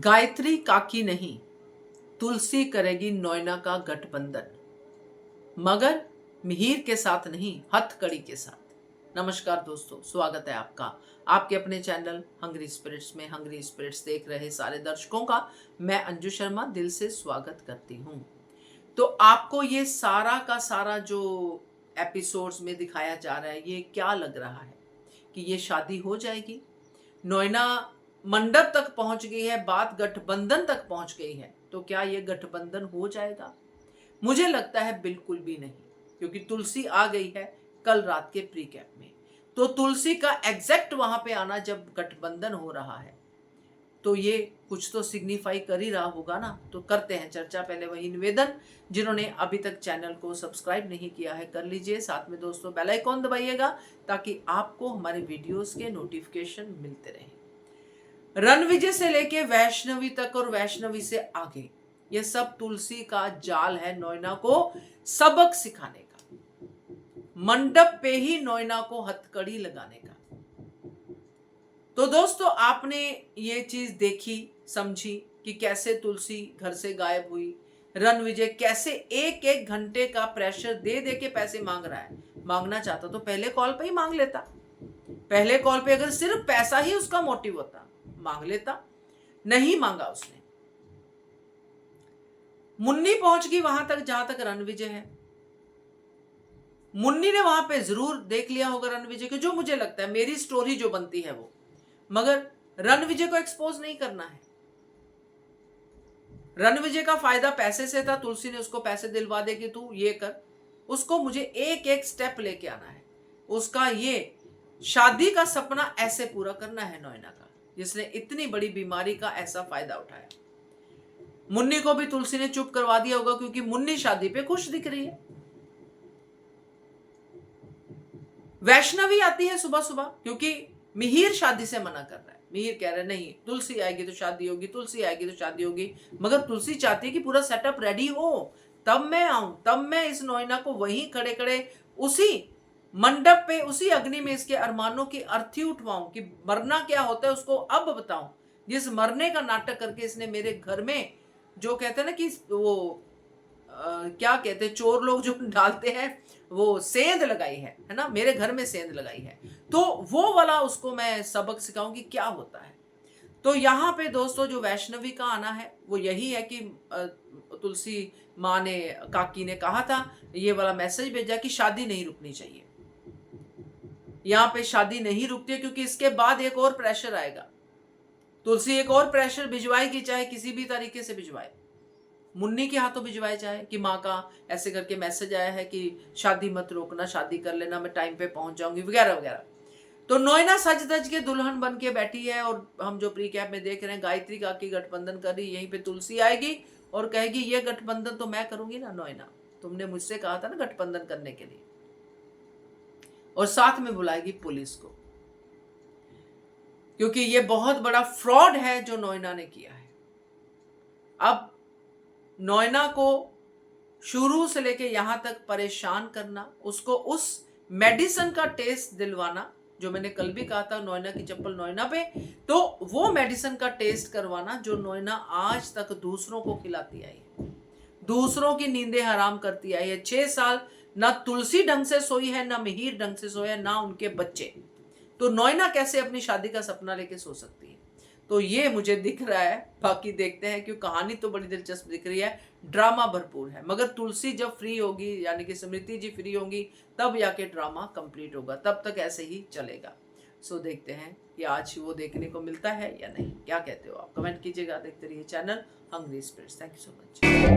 गायत्री काकी नहीं, तुलसी करेगी नोएना का गठबंधन, मगर मिहिर के साथ नहीं, हथकड़ी के साथ। नमस्कार दोस्तों, स्वागत है आपका आपके अपने चैनल हंग्री स्पिरिट्स में। हंग्री स्पिरिट्स देख रहे सारे दर्शकों का मैं अंजू शर्मा दिल से स्वागत करती हूँ। तो आपको ये सारा का सारा जो एपिसोड्स में दिखाया जा रहा है, ये क्या लग रहा है कि ये शादी हो जाएगी? नोएना मंडप तक पहुंच गई है, बात गठबंधन तक पहुंच गई है, तो क्या ये गठबंधन हो जाएगा? मुझे लगता है बिल्कुल भी नहीं, क्योंकि तुलसी आ गई है कल रात के प्री कैप में। तो तुलसी का एग्जैक्ट वहां पे आना जब गठबंधन हो रहा है, तो ये कुछ तो सिग्निफाई कर ही रहा होगा ना। तो करते हैं चर्चा। पहले वही निवेदन, जिन्होंने अभी तक चैनल को सब्सक्राइब नहीं किया है कर लीजिए, साथ में दोस्तों बेल आइकॉन दबाइएगा ताकि आपको हमारे वीडियोस के नोटिफिकेशन मिलते रहें। रणविजय से लेके वैष्णवी तक और वैष्णवी से आगे, ये सब तुलसी का जाल है नोएना को सबक सिखाने का, मंडप पे ही नोएना को हथकड़ी लगाने का। तो दोस्तों, आपने ये चीज देखी, समझी कि कैसे तुलसी घर से गायब हुई, रणविजय कैसे एक एक घंटे का प्रेशर दे दे के पैसे मांग रहा है। मांगना चाहता तो पहले कॉल पे ही मांग लेता। पहले कॉल पे अगर सिर्फ पैसा ही उसका मोटिव होता, मांग लेता। नहीं मांगा उसने। मुन्नी पहुंच गई वहां तक जहां तक रणविजय है। मुन्नी ने वहां पे जरूर देख लिया होगा रणविजय को, जो मुझे लगता है मेरी स्टोरी जो बनती है वो, मगर रणविजय को एक्सपोज नहीं करना है। रणविजय का फायदा पैसे से था, तुलसी ने उसको पैसे दिलवा दे कि तू ये कर। उसको मुझे एक एक स्टेप लेके आना है। उसका ये शादी का सपना ऐसे पूरा करना है नोएना का, जिसने इतनी बड़ी बीमारी का ऐसा फायदा उठाया। मुन्नी को भी तुलसी ने चुप करवा दिया होगा, क्योंकि मुन्नी शादी पे खुश दिख रही है। वैष्णवी आती है सुबह सुबह, क्योंकि मिहिर शादी से मना कर रहा है। मिहिर कह रहा है नहीं, तुलसी आएगी तो शादी होगी, तुलसी आएगी तो शादी होगी। मगर तुलसी चाहती है कि पूरा सेटअप रेडी हो, तब मैं आऊं, तब मैं इस नोएना को वहीं खड़े खड़े उसी मंडप पे, उसी अग्नि में इसके अरमानों की अर्थी उठवाऊं कि मरना क्या होता है उसको अब बताऊं। जिस मरने का नाटक करके इसने मेरे घर में, जो कहते हैं ना कि वो क्या कहते हैं, चोर लोग जो डालते हैं, वो सेंध लगाई है ना, मेरे घर में सेंध लगाई है। तो वो वाला उसको मैं सबक सिखाऊं कि क्या होता है। तो यहाँ पे दोस्तों जो वैष्णवी का आना है वो यही है कि तुलसी माँ ने, काकी ने कहा था, ये वाला मैसेज भेजा कि शादी नहीं रुकनी चाहिए। यहाँ पे शादी नहीं रुकती है, क्योंकि इसके बाद एक और प्रेशर आएगा। तुलसी एक और प्रेशर भिजवाएगी, चाहे किसी भी तरीके से भिजवाए, मुन्नी के हाथों भिजवाए जाए कि माँ का ऐसे करके मैसेज आया है कि शादी मत रोकना, शादी कर लेना, मैं टाइम पे पहुंच जाऊंगी, वगैरह वगैरह। तो नोएना सज धज के दुल्हन बन के बैठी है, और हम जो प्री कैप में देख रहे हैं, गायत्री काकी गठबंधन कर रही, यहीं पे तुलसी आएगी और कहेगी ये गठबंधन तो मैं करूंगी ना नोएना, तुमने मुझसे कहा था ना गठबंधन करने के लिए। और साथ में बुलाएगी पुलिस को, क्योंकि ये बहुत बड़ा फ्रॉड है जो नोएना ने किया है। अब नोएना को शुरू से लेके यहां तक परेशान करना, उसको उस मेडिसिन का टेस्ट दिलवाना, जो मैंने कल भी कहा था नोएना की चप्पल नोएना पे, तो वो मेडिसिन का टेस्ट करवाना जो नोएना आज तक दूसरों को खिलाती आई है, दूसरों की नींदें हराम करती आई है। 6 साल ना तुलसी ढंग से सोई है, ना मिहिर ढंग से सोया, ना उनके बच्चे। तो नोएना कैसे अपनी शादी का सपना लेके सो सकती है? तो ये मुझे दिख रहा है। बाकी देखते हैं, क्योंकि कहानी तो बड़ी दिलचस्प दिख रही है, ड्रामा भरपूर है। मगर तुलसी जब फ्री होगी, यानी कि स्मृति जी फ्री होंगी, तब जाके ड्रामा कंप्लीट होगा, तब तक ऐसे ही चलेगा। सो देखते हैं कि आज वो देखने को मिलता है या नहीं। क्या कहते हो आप? कमेंट कीजिएगा। देखते रहिए channel Hungry Spirits. Thank you so much.